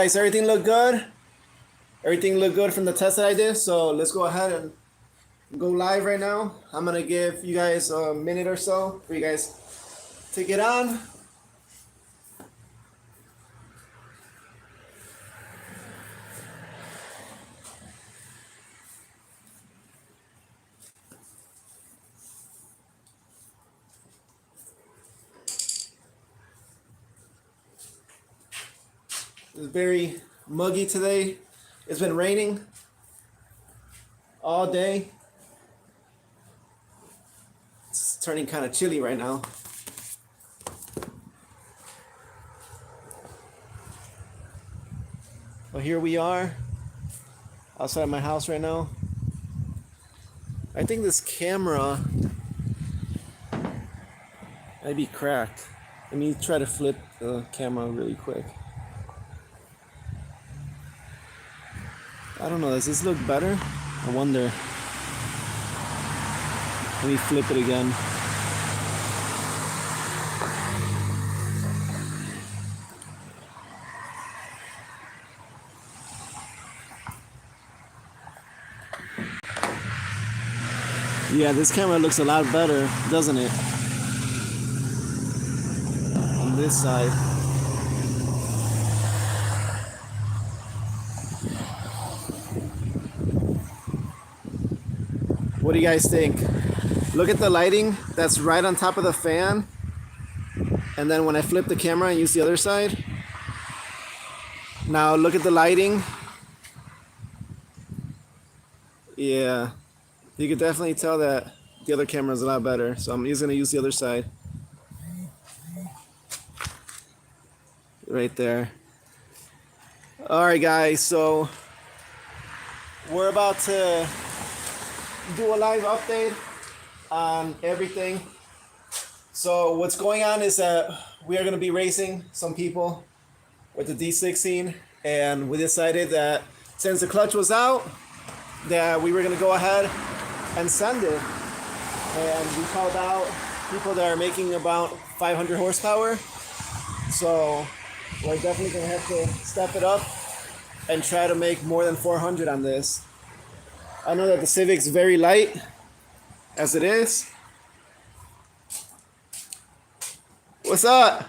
guys, everything looked good? Everything looked good from the test that I did, so let's go ahead and go live right now. I'm gonna give you guys a minute or so for you guys to get on. It's very muggy today. It's been raining all day. It's turning kind of chilly right now. Well, here we are outside my house right now. I think this camera might be cracked. Let me try to flip the camera really quick. I don't know, does this look better? I wonder. Let me flip it again. Yeah, this camera looks a lot better, doesn't it? On this side. What do you guys think? Look at the lighting that's right on top of the fan. And then when I flip the camera and use the other side. Now look at the lighting. Yeah. You can definitely tell that the other camera is a lot better. So I'm just going to use the other side. Right there. Alright guys, so we're about to do a live update on everything. So what's going on is that we are going to be racing some people with the D16, and we decided that since the clutch was out, that we were going to go ahead and send it. And we called out people that are making about 500 horsepower. So we're definitely going to have to step it up and try to make more than 400 on this. I know that the Civic's very light as it is. What's up?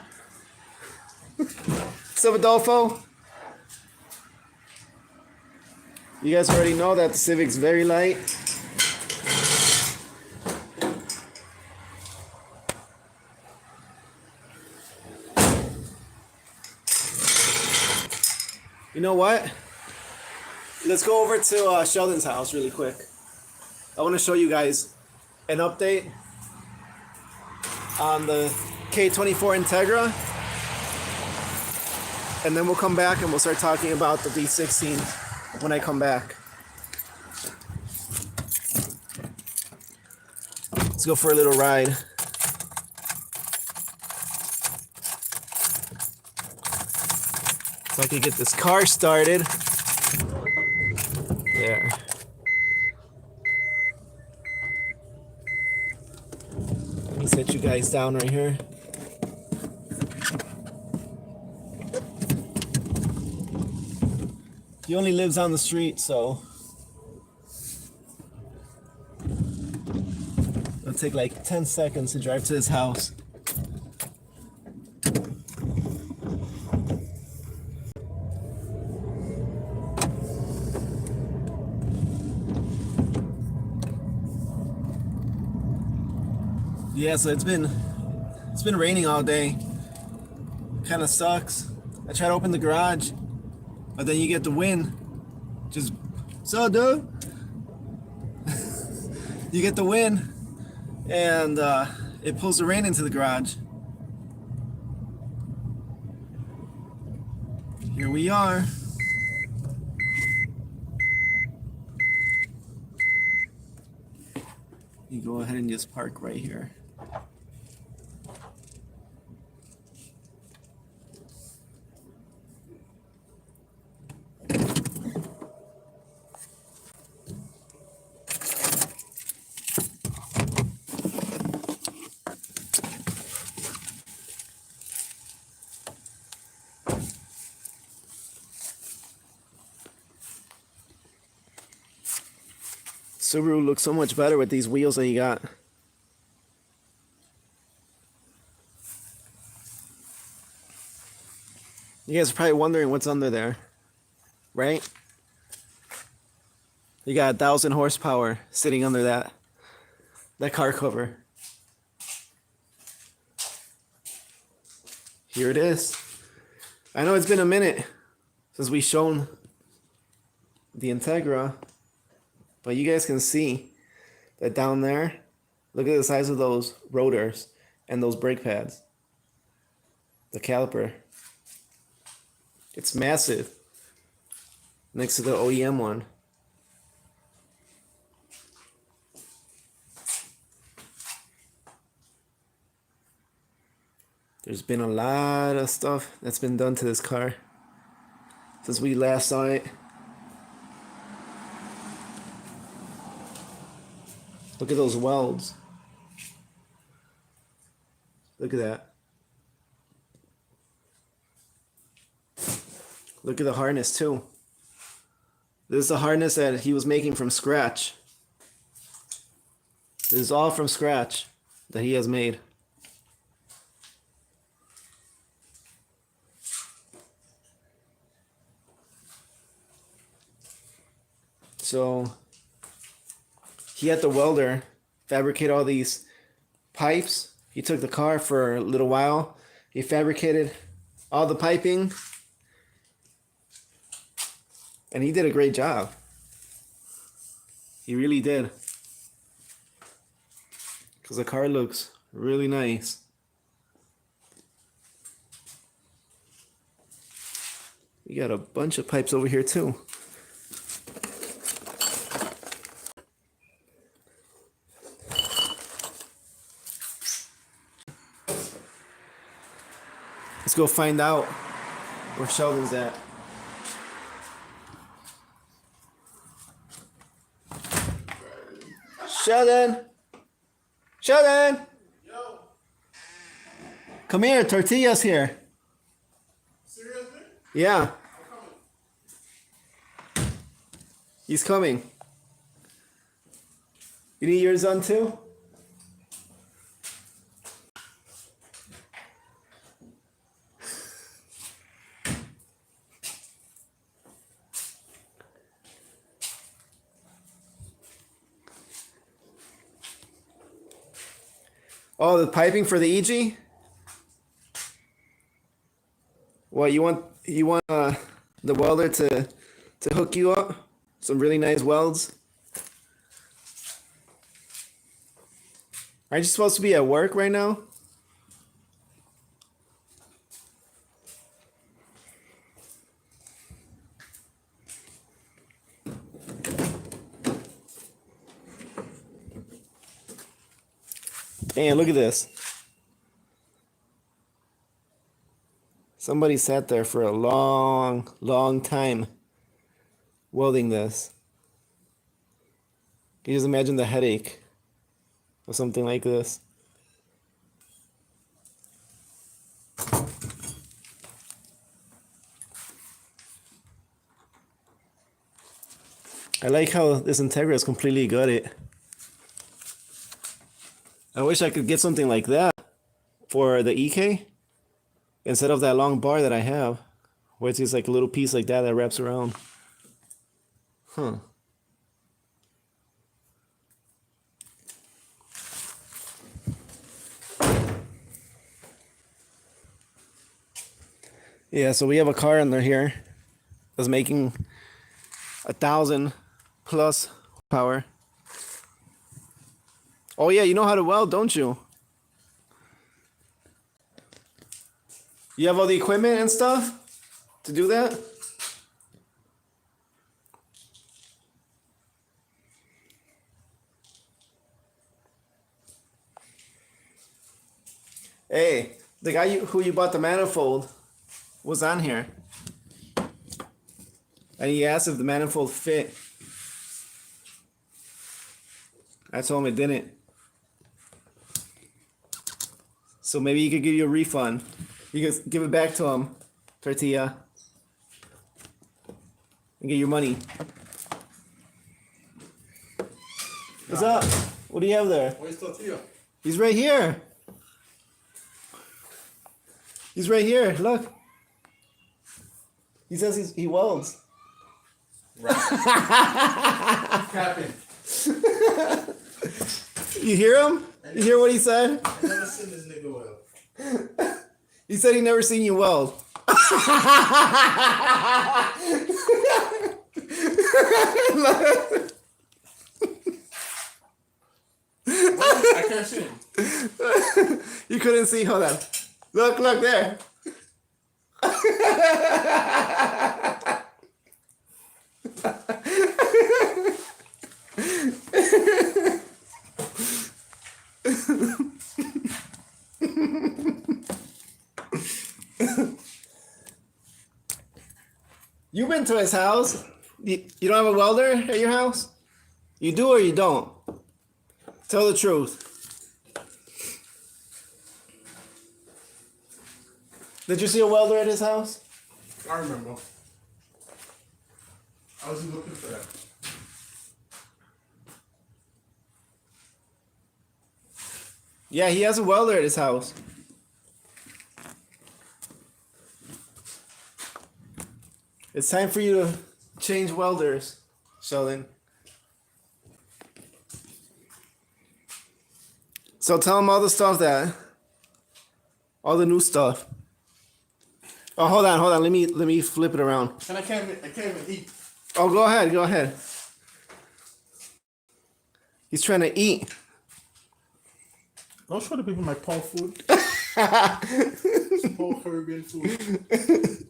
What's up, Adolfo? You guys already know that the Civic's very light. You know what? Let's go over to Sheldon's house really quick. I want to show you guys an update on the K24 Integra. And then we'll come back and we'll start talking about the D16 when I come back. Let's go for a little ride. So I can get this car started. There. Let me set you guys down right here. He only lives on the street, so it'll take like 10 seconds to drive to his house. Yeah, so it's been raining all day. Kind of sucks. I try to open the garage, but then you get the wind. Just so dude. You get the wind, and it pulls the rain into the garage. Here we are. You go ahead and just park right here. Subaru looks so much better with these wheels that you got. You guys are probably wondering what's under there, right? You got 1,000 horsepower sitting under that car cover. Here it is. I know it's been a minute since we've shown the Integra, but you guys can see that down there, look at the size of those rotors and those brake pads. The caliper. It's massive next to the OEM one. There's been a lot of stuff that's been done to this car since we last saw it. Look at those welds. Look at that. Look at the harness too. This is a harness that he was making from scratch. This is all from scratch that he has made. So he had the welder fabricate all these pipes. He took the car for a little while. He fabricated all the piping. And he did a great job. He really did. Because the car looks really nice. We got a bunch of pipes over here too. Let's go find out where Sheldon's at. Sheldon! Sheldon! Yo. Come here, Tortilla's here. Seriously? Yeah. He's coming. You need yours on too? Oh, the piping for the EG? What, you want the welder to hook you up? Some really nice welds? Aren't you supposed to be at work right now? Man, look at this. Somebody sat there for a long time welding this. Can you just imagine the headache of something like this? I like how this Integra is completely gutted. I wish I could get something like that for the EK instead of that long bar that I have, where it's just like a little piece like that wraps around. Huh. Yeah, so we have a car under here that's making 1,000 plus power. Oh yeah, you know how to weld, don't you? You have all the equipment and stuff to do that? Hey, the guy who you bought the manifold was on here. And he asked if the manifold fit. I told him it didn't. So maybe he could give you a refund. You could give it back to him, Tortilla, and get your money. What's up? What do you have there? Where's Tortilla? He's right here. He's right here. Look. He says he welds. Right. Capping. You hear him? You hear what he said? I never seen this nigga weld. He said he never seen you weld. I can't see him. You couldn't see. Hold on. Look there. You've been to his house. You don't have a welder at your house? You do or you don't? Tell the truth. Did you see a welder at his house? I remember. I was looking for that. Yeah, he has a welder at his house. It's time for you to change welders, Sheldon. So tell him all the stuff all the new stuff. Oh, hold on. Let me flip it around. And I can't even eat. Oh, go ahead. He's trying to eat. Don't show the people my paw food. Paw Caribbean food.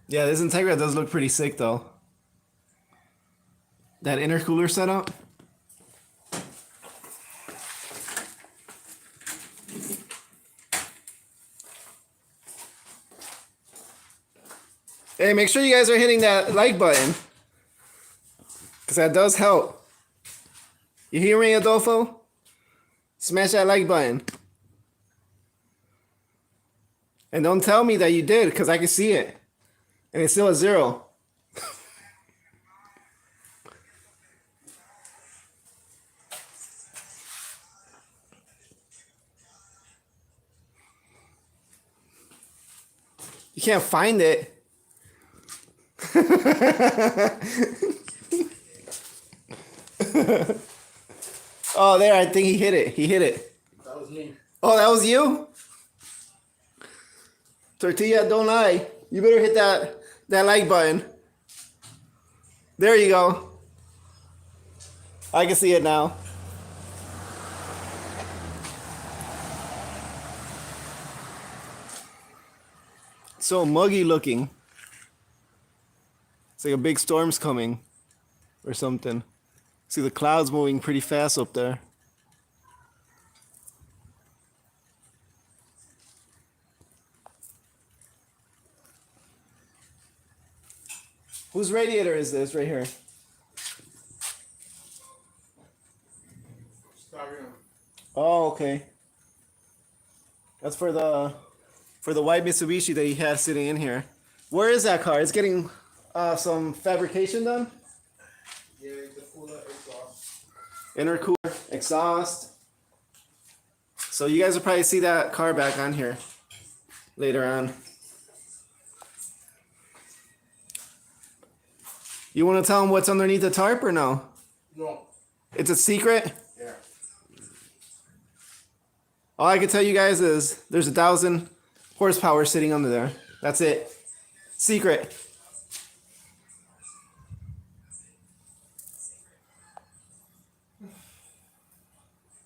Yeah, this Integra does look pretty sick though. That intercooler setup. Hey, make sure you guys are hitting that like button, because that does help. You hear me, Adolfo? Smash that like button. And don't tell me that you did, because I can see it. And it's still a 0. You can't find it. Oh, there, I think he hit it. That was me. Oh, that was you? Tortilla, don't lie. You better hit that like button. There you go. I can see it now. So muggy looking. It's like a big storm's coming or something. See the clouds moving pretty fast up there. Whose radiator is this right here? Oh, okay. That's for the white Mitsubishi that he had sitting in here. Where is that car? It's getting some fabrication done? Yeah, the cooler exhaust. Intercooler, exhaust. So you guys will probably see that car back on here later on. You want to tell them what's underneath the tarp or no? No. It's a secret? Yeah. All I can tell you guys is there's 1,000 horsepower sitting under there. That's it. Secret.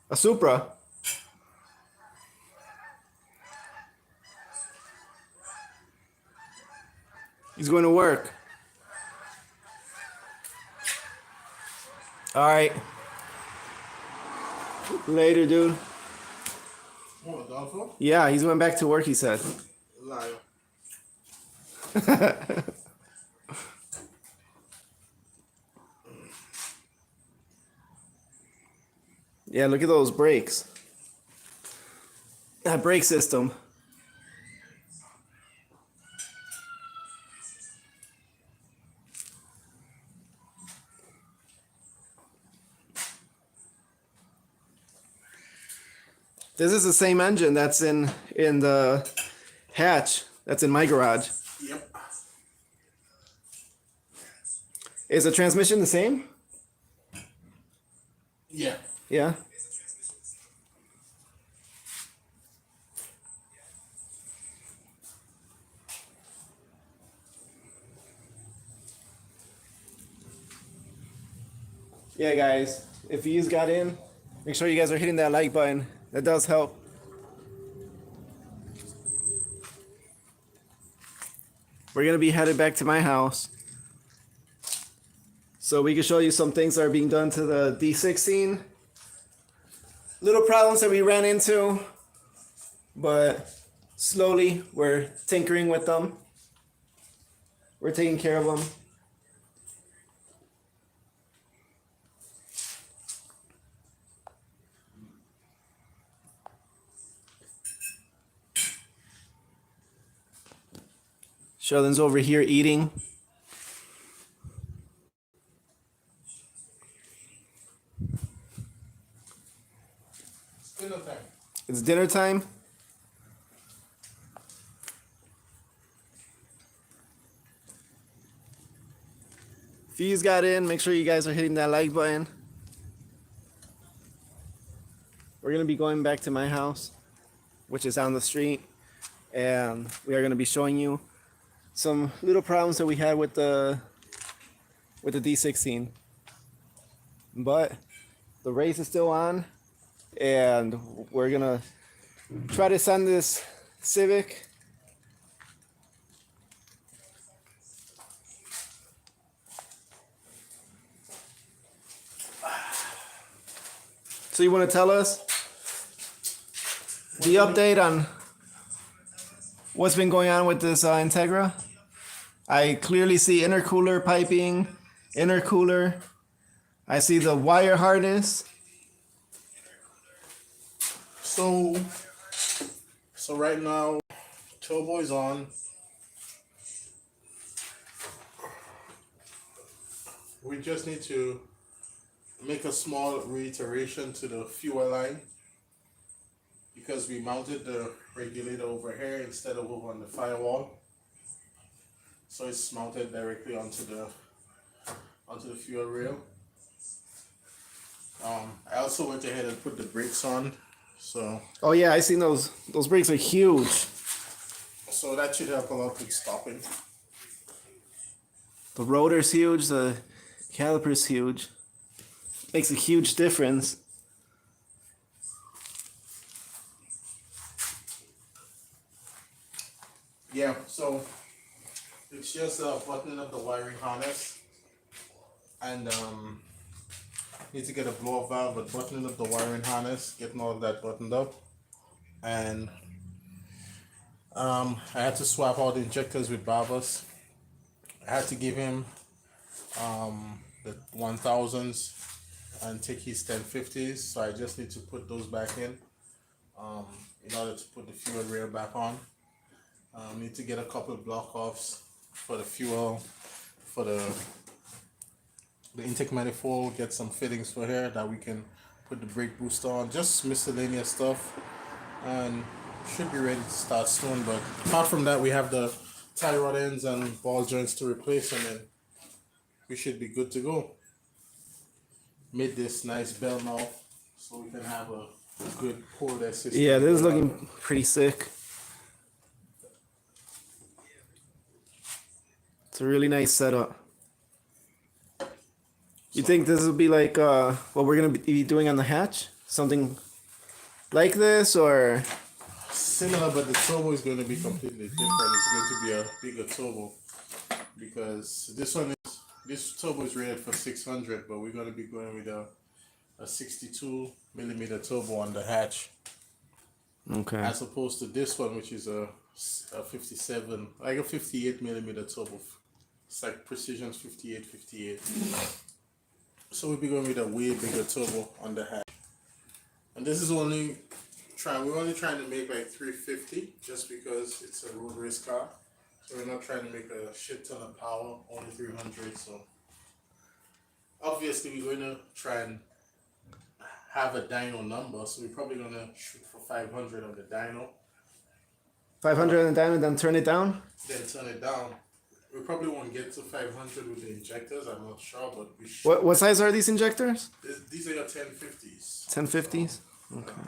A Supra. He's going to work. All right. Later, dude. Oh, Adolfo? Yeah, he's went back to work, he said. Liar. Yeah, look at those brakes. That brake system. This is the same engine that's in the hatch that's in my garage. Yep. Is the transmission the same? Yeah. Yeah. Yeah, guys, if you got in, make sure you guys are hitting that like button. That does help. We're gonna be headed back to my house, so we can show you some things that are being done to the D16. Little problems that we ran into, but slowly we're tinkering with them. We're taking care of them. Sheldon's over here eating. Dinner time. It's dinner time. If you guys got in, make sure you guys are hitting that like button. We're gonna be going back to my house, which is down the street, and we are gonna be showing you some little problems that we had with the D16. But the race is still on, and we're gonna try to send this Civic so you want to tell us the update on what's been going on with this Integra? I clearly see intercooler piping, intercooler. I see the wire harness. So right now, turbo is on. We just need to make a small reiteration to the fuel line, because we mounted the regulator over here instead of over on the firewall. So it's mounted directly onto the fuel rail. I also went ahead and put the brakes on. So Oh yeah, I seen those. Those brakes are huge. so that should help a lot with stopping. The rotor's huge. The caliper's huge. Makes a huge difference. Yeah, so it's just buttoning up the wiring harness, and need to get a blow-off valve, but buttoning up the wiring harness, getting all of that buttoned up, and I had to swap out the injectors with Barbas. I had to give him the 1000s and take his 1050s, so I just need to put those back in order to put the fuel rail back on. Need to get a couple of block offs for the fuel, for the intake manifold, get some fittings for here that we can put the brake booster on, just miscellaneous stuff, and should be ready to start soon. But apart from that, we have the tie rod ends and ball joints to replace, and then we should be good to go. Made this nice bell mouth so we can have a good pull that system. Yeah, this is looking pretty sick. It's a really nice setup. You think this will be like what we're gonna be doing on the hatch? Something like this, or similar, but the turbo is going to be completely different. It's going to be a bigger turbo, because this turbo is rated for 600, but we're going to be going with a 62mm turbo on the hatch. okay? As opposed to this one, which is a 57, like a 58mm turbo. It's like Precision's 58. So we'll be going with a way bigger turbo on the hatch. And this is we're only trying to make like 350, just because it's a road race car. So we're not trying to make a shit ton of power, only 300. So obviously we're going to try and have a dyno number, so we're probably gonna shoot for 500 on the dyno. 500 on the dyno, then turn it down? Then turn it down. We probably won't get to 500 with the injectors, I'm not sure, but we should. What size are these injectors? These are your 1050s. 1050s? Okay.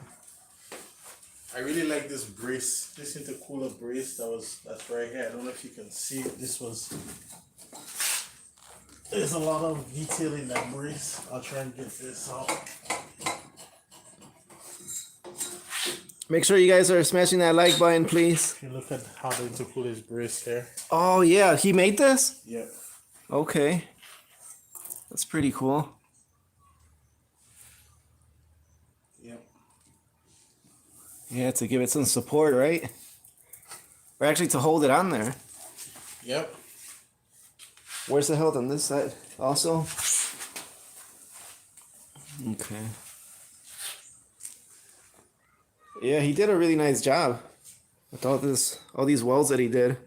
I really like this brace, this intercooler brace that's right here. I don't know if you can see it. There's a lot of detail in that brace. I'll try and get this out. Make sure you guys are smashing that like button, please. If you look at how the intercooler is braced here. Oh yeah, he made this? Yeah. Okay. That's pretty cool. Yep. Yeah, to give it some support, right? Or actually to hold it on there. Yep. Where's the held on this side also? Okay. Yeah, he did a really nice job with all these welds that he did.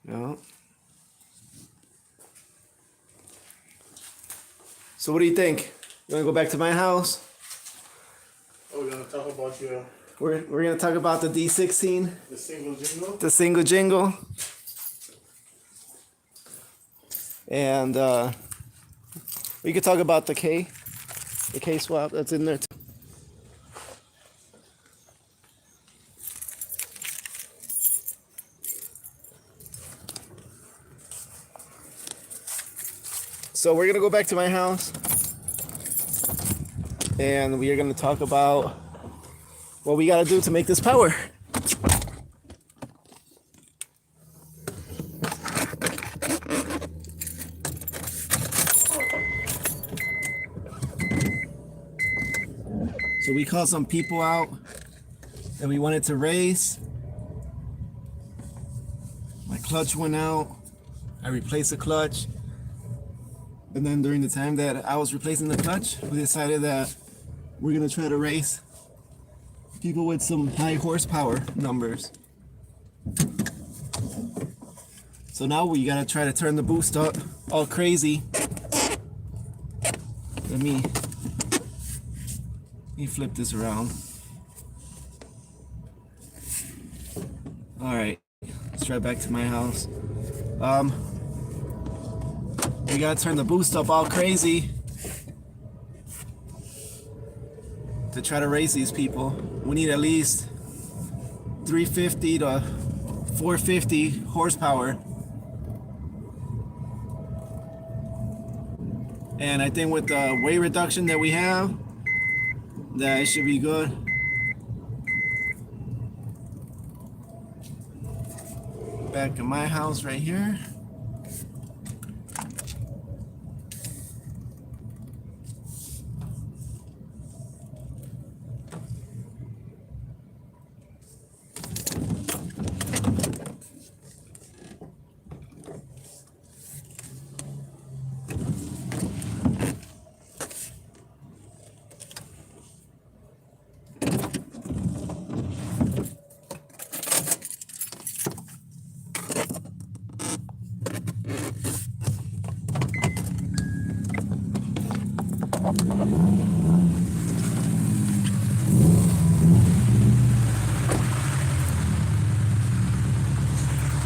Yeah. So what do you think? You want to go back to my house? Oh, we're gonna talk about your We're gonna talk about the D16, the single jingle. the single jingle, and we could talk about the K swap that's in there too. So we're gonna go back to my house, and we are gonna talk about what we gotta do to make this power. So we called some people out that we wanted to race. My clutch went out. I replaced the clutch. And then during the time that I was replacing the clutch, we decided that we're gonna try to race people with some high horsepower numbers. So now we gotta try to turn the boost up all crazy. Let me flip this around. All right, let's try back to my house. We gotta turn the boost up all crazy to try to race these people. We need at least 350 to 450 horsepower. And I think with the weight reduction that we have, that it should be good. Back in my house right here.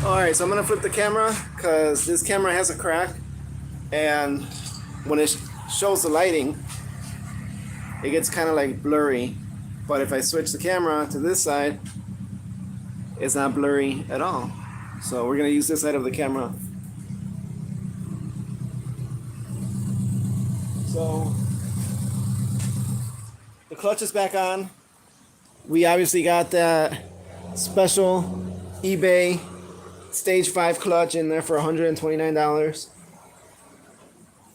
Alright, so I'm gonna flip the camera because this camera has a crack, and when it shows the lighting it gets kind of like blurry, but if I switch the camera to this side it's not blurry at all. So we're gonna use this side of the camera. So the clutch is back on. We obviously got that special eBay Stage 5 clutch in there for $129.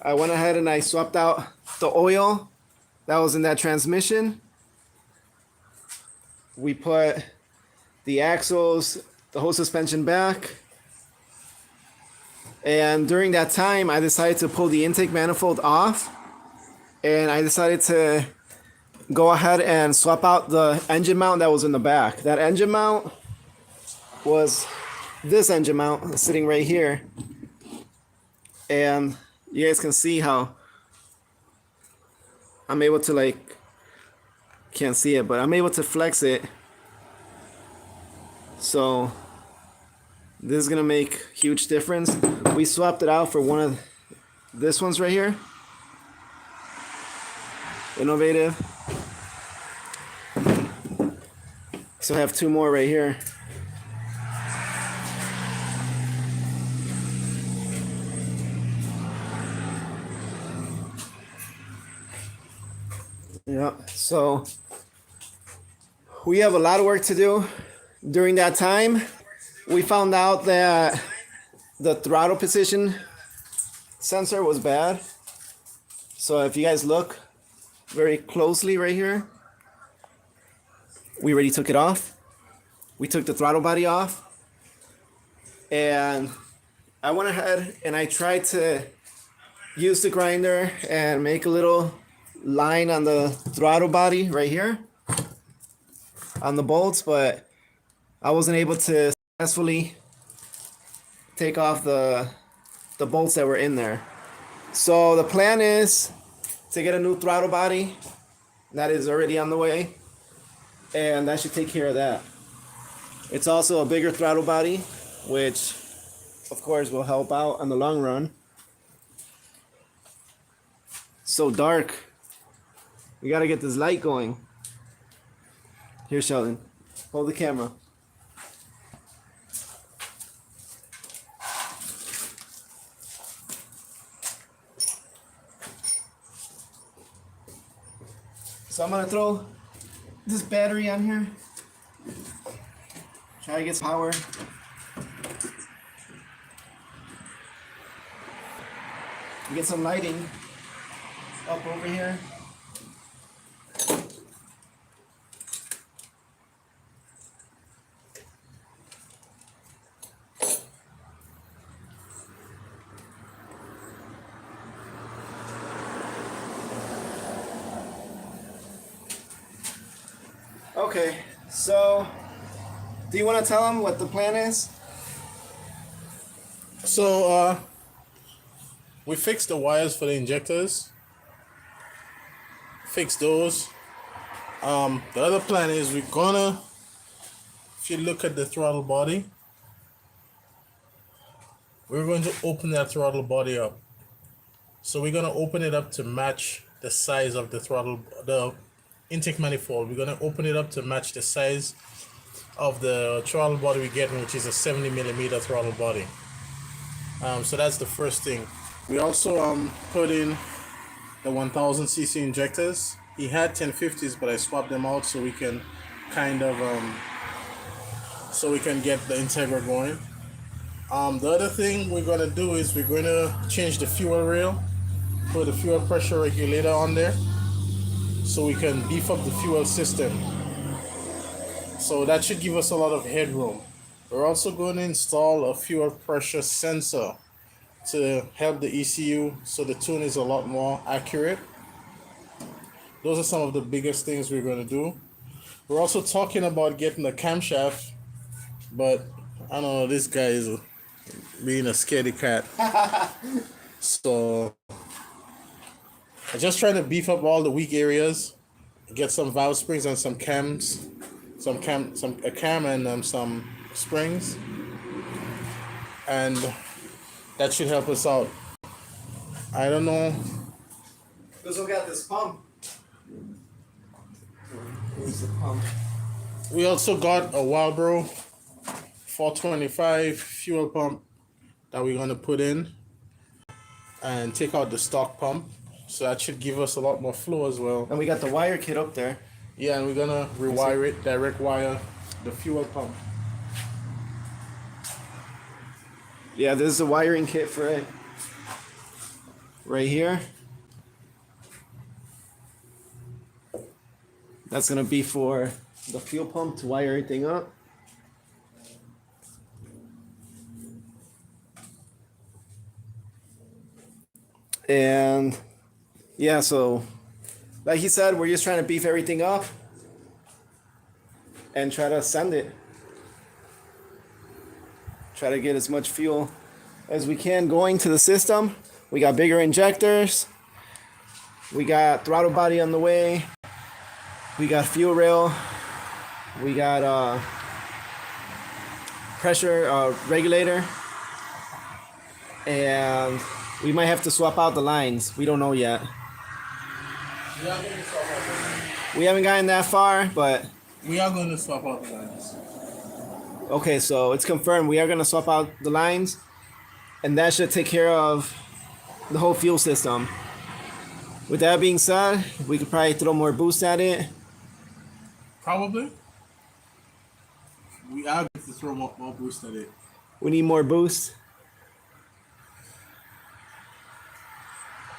I went ahead and I swapped out the oil that was in that transmission. We put the axles, the whole suspension back. And during that time, I decided to pull the intake manifold off. And I decided to go ahead and swap out the engine mount that was in the back. That engine mount was this engine mount sitting right here. and you guys can see how I'm able to, like, can't see it, but I'm able to flex it. So this is gonna make huge difference. We swapped it out for one of this ones right here, innovative. So I have two more right here. Yeah, so we have a lot of work to do. During that time, we found out that the throttle position sensor was bad. So if you guys look very closely right here, we already took it off. We took the throttle body off, and I went ahead and I tried to use the grinder and make a little line on the throttle body right here on the bolts, but I wasn't able to successfully take off the bolts that were in there. So the plan is to get a new throttle body. That is already on the way, and that should take care of that. It's also a bigger throttle body, which of course will help out on the long run. So dark. We gotta get this light going. Here, Sheldon, hold the camera. So I'm gonna throw this battery on here. Try to get some power. Get some lighting up over here. Okay, so do you want to tell them what the plan is? So we fixed the wires for the injectors. Fix those. The other plan is we're gonna, if you look at the throttle body, we're going to open that throttle body up. So we're gonna open it up to match the size of the throttle, the intake manifold. We're gonna open it up to match the size of the throttle body we're getting, which is a 70mm throttle body. So that's the first thing. We also put in the 1000cc injectors. He had 1050s, but I swapped them out so we can kind of so we can get the Integra going. The other thing we're gonna do is we're gonna change the fuel rail, put a fuel pressure regulator on there, so we can beef up the fuel system. So that should give us a lot of headroom. We're also going to install a fuel pressure sensor to help the ECU so the tune is a lot more accurate. Those are some of the biggest things we're going to do. We're also talking about getting a camshaft, but I don't know, this guy is being a scaredy cat. So I'm just trying to beef up all the weak areas, get some valve springs and some cams, a cam and some springs, and that should help us out. I don't know. Because we got this pump. Where's the pump? We also got a Walbro 425 fuel pump that we're gonna put in and take out the stock pump. So that should give us a lot more flow as well. And we got the wire kit up there. Yeah, and we're gonna rewire it, direct wire the fuel pump. Yeah, this is the wiring kit for it. Right here. That's gonna be for the fuel pump to wire everything up. And yeah, so like he said, we're just trying to beef everything up and try to send it. Try to get as much fuel as we can going to the system. We got bigger injectors. We got throttle body on the way. We got fuel rail. We got pressure regulator. And we might have to swap out the lines. We don't know yet. We haven't gotten that far, but we are going to swap out the lines. Okay, so it's confirmed. We are going to swap out the lines, and that should take care of the whole fuel system. With that being said, we could probably throw more boost at it. Probably. We are going to throw more boost at it. We need more boost.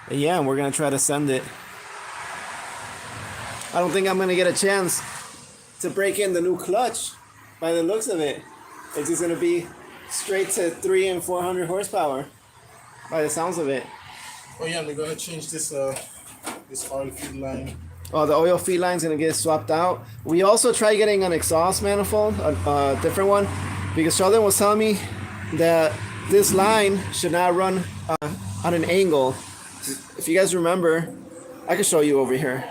And yeah, we're going to try to send it. I don't think I'm going to get a chance to break in the new clutch by the looks of it. It's just going to be straight to 300 and 400 horsepower by the sounds of it. Oh yeah, we're going to change this this oil feed line. Oh, the oil feed line's going to get swapped out. We also tried getting an exhaust manifold, a different one, because Sheldon was telling me that this line should not run on an angle. If you guys remember, I can show you over here.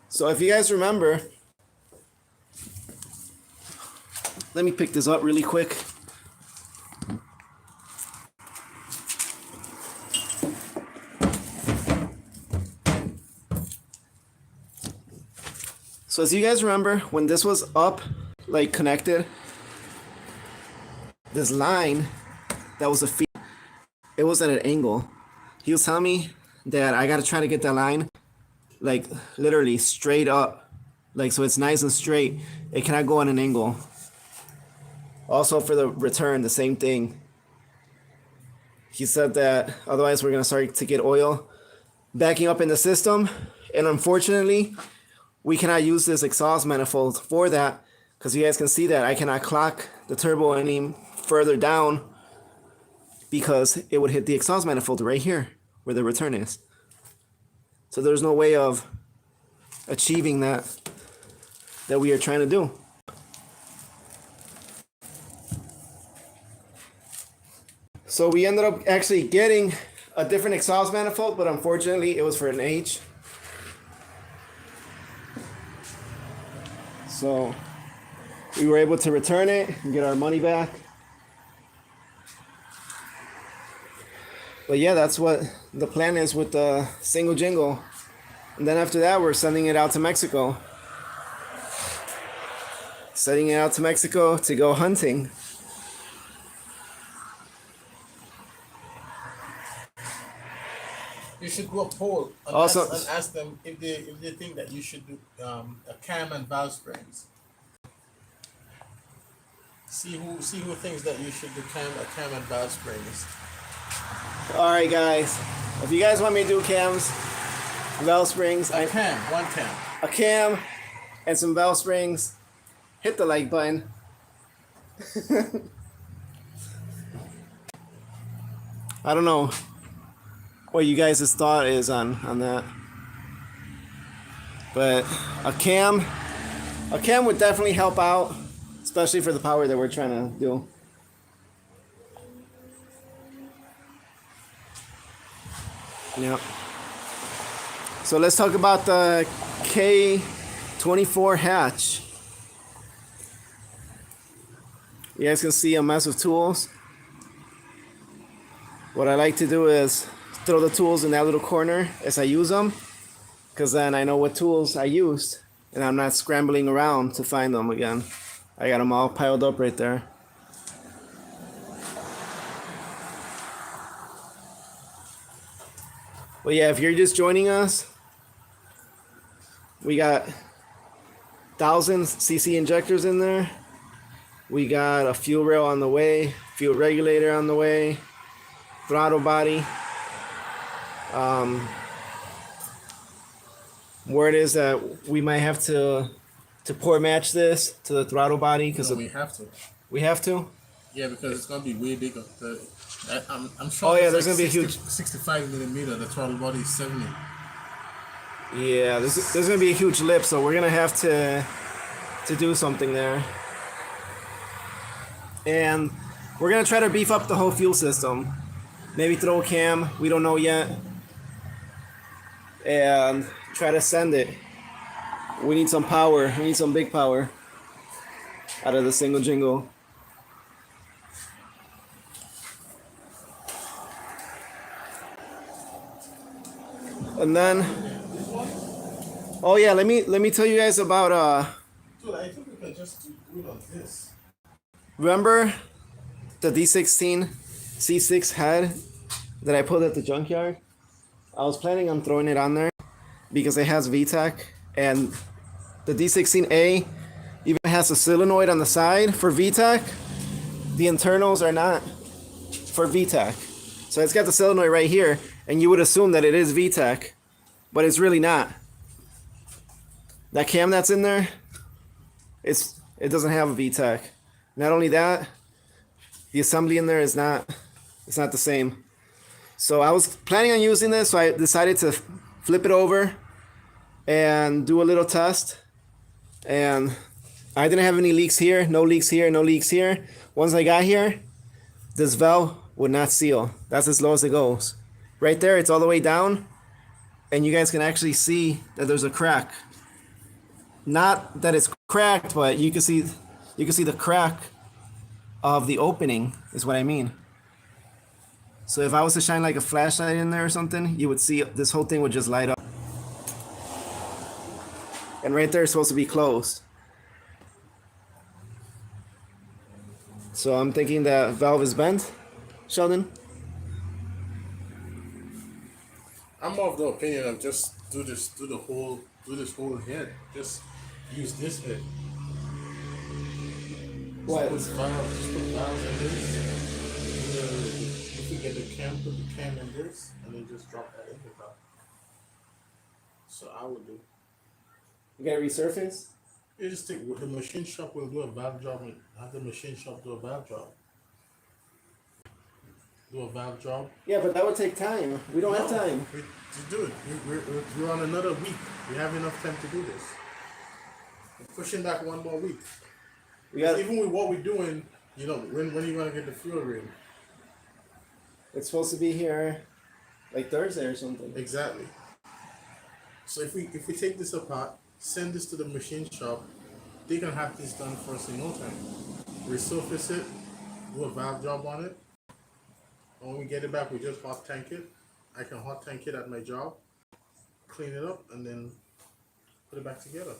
So if you guys remember, let me pick this up really quick. So as you guys remember, when this was up, like connected, this line that was a feed, it was at an angle. He was telling me that I gotta try to get that line like literally straight up, like so it's nice and straight. It cannot go on an angle. Also for the return, the same thing. He said that otherwise we're gonna start to get oil backing up in the system, and unfortunately we cannot use this exhaust manifold for that, because you guys can see that I cannot clock the turbo any further down because it would hit the exhaust manifold right here where the return is. So there's no way of achieving that we are trying to do. So we ended up actually getting a different exhaust manifold, but unfortunately it was for an H. So we were able to return it and get our money back. But yeah, that's what the plan is with the single jingle. And then after that, we're sending it out to Mexico. Sending it out to Mexico to go hunting. You should do a poll and, also, ask them if they think that you should do a cam and valve springs. See who thinks that you should do a cam and valve springs. Alright guys, if you guys want me to do cams, valve springs, one cam, a cam and some valve springs, hit the like button. I don't know what you guys' thought is on that, but a cam would definitely help out, especially for the power that we're trying to do. Yep. So let's talk about the K24 hatch. You guys can see a mess of tools. What I like to do is throw the tools in that little corner as I use them, because then I know what tools I used and I'm not scrambling around to find them again. I got them all piled up right there. But yeah, if you're just joining us, we got 1000cc injectors in there. We got a fuel rail on the way, fuel regulator on the way, throttle body. Word is that we might have to port match this to the throttle body, because we have to. We have to? Yeah, because it's gonna be way bigger. I'm sure. Oh yeah, there's like gonna be a huge 65 millimeter. The throttle body is 70. Yeah, there's gonna be a huge lip, so we're gonna have to do something there. And We're gonna try to beef up the whole fuel system. Maybe throw a cam, we don't know yet. And try to send it. We need some power, we need some big power out of the single jingle. And then, oh yeah, let me tell you guys about Dude, I think we can just do it on this. remember the D16 C6 head that I pulled at the junkyard? I was planning on throwing it on there because it has VTEC, and the D16A even has a solenoid on the side for VTEC. The internals are not for VTEC. So it's got the solenoid right here, and you would assume that it is VTEC, but it's really not. That cam that's in there, it doesn't have a VTEC. Not only that, the assembly in there is not the same. So I was planning on using this, so I decided to flip it over and do a little test. And I didn't have any leaks here, no leaks here, no leaks here. Once I got here, this valve would not seal. That's as low as it goes. Right there, it's all the way down, and you guys can actually see that there's a crack. Not that it's cracked, but you can see the crack of the opening is what I mean. So if I was to shine like a flashlight in there or something, you would see this whole thing would just light up. And right there it's supposed to be closed. So I'm thinking that valve is bent, Sheldon. I'm of the opinion of just do this whole head. Just use this head. What? Just put valves in this. If you get the cam, put the cam in this, and then just drop that in the valve. So I would do. You gotta resurface? You just take the machine shop will do a valve job and have the machine shop do a valve job. Do a valve job. Yeah, but that would take time. We don't have time. To do it. We're on another week. We have enough time to do this. We're pushing back one more week. Even with what we're doing, you know, when are you gonna get the fuel ring? It's supposed to be here like Thursday or something. Exactly. So if we take this apart, send this to the machine shop, they can have this done for us in no time. Resurface it, do a valve job on it. And when we get it back, we just hot tank it. I can hot tank it at my job, clean it up, and then put it back together.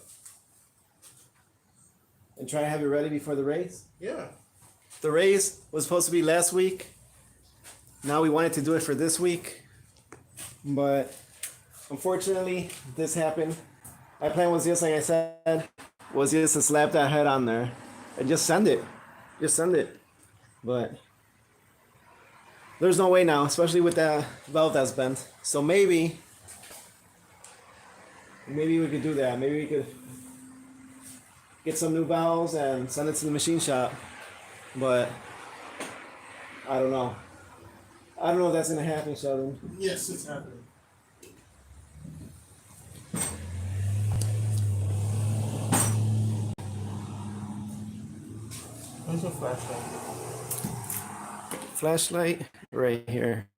And try to have it ready before the race? Yeah. The race was supposed to be last week. Now we wanted to do it for this week. But unfortunately, this happened. My plan was just, like I said, was just to slap that head on there and just send it. Just send it. But there's no way now, especially with that valve that's bent. So maybe we could do that. Maybe we could get some new valves and send it to the machine shop. But I don't know. I don't know if that's gonna happen, Sheldon. Yes, it's happening. Where's your flashlight? Flashlight right here.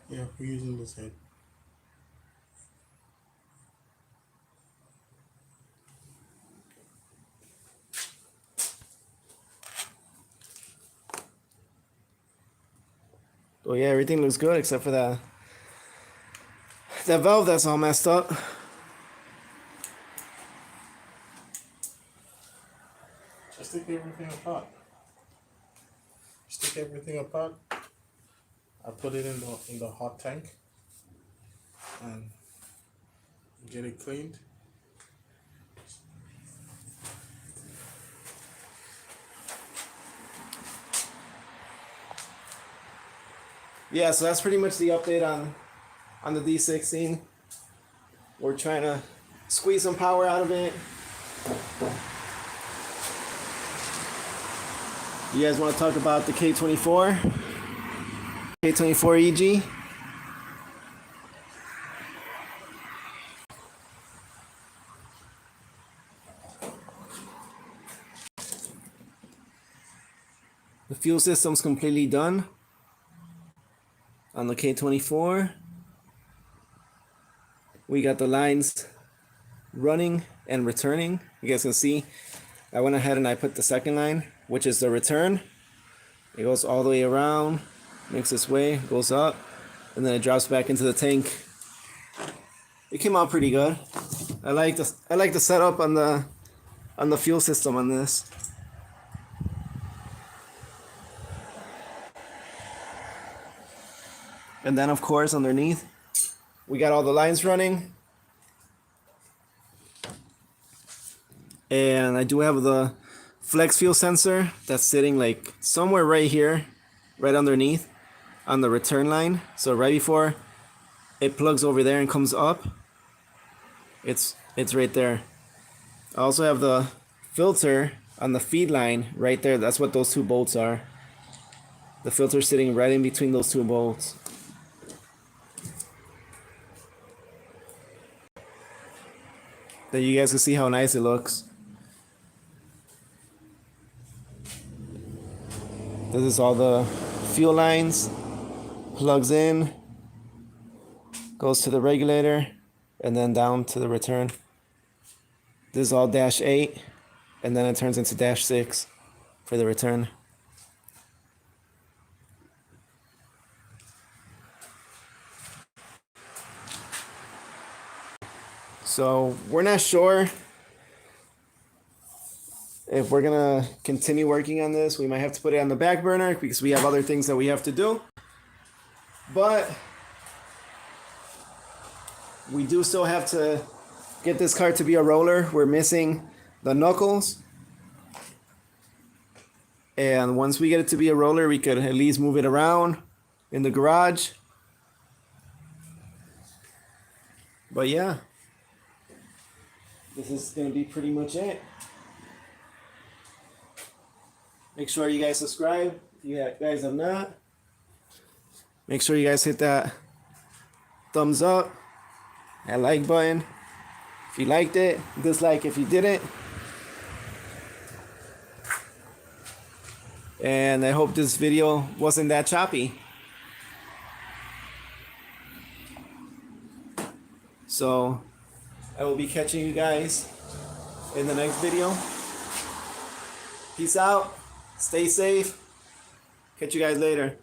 Yeah, we're using this head. Oh yeah, everything looks good except for that valve that's all messed up. Just take everything apart. Just take everything apart. I put it in the hot tank and get it cleaned. Yeah, so that's pretty much the update on the D16. We're trying to squeeze some power out of it. You guys want to talk about the K24? K24EG. The fuel system's completely done on the K24. We got the lines running and returning. You guys can see I went ahead and I put the second line, which is the return. It goes all the way around, makes its way, goes up, and then it drops back into the tank. It came out pretty good. I like the setup on the fuel system on this. And then of course underneath we got all the lines running. And I do have the flex fuel sensor that's sitting like somewhere right here, right underneath on the return line. So right before it plugs over there and comes up, it's right there. I also have the filter on the feed line right there. That's what those two bolts are. The filter sitting right in between those two bolts. There you guys can see how nice it looks. This is all the fuel lines, plugs in, goes to the regulator, and then down to the return. This is all -8, and then it turns into -6 for the return. So we're not sure if we're gonna continue working on this. We might have to put it on the back burner because we have other things that we have to do. But we do still have to get this car to be a roller. We're missing the knuckles. And once we get it to be a roller, we could at least move it around in the garage. But yeah, this is gonna be pretty much it. Make sure you guys subscribe if you guys have not. Make sure you guys hit that thumbs up, that like button if you liked it, dislike if you didn't. And I hope this video wasn't that choppy. So I will be catching you guys in the next video. Peace out. Stay safe. Catch you guys later.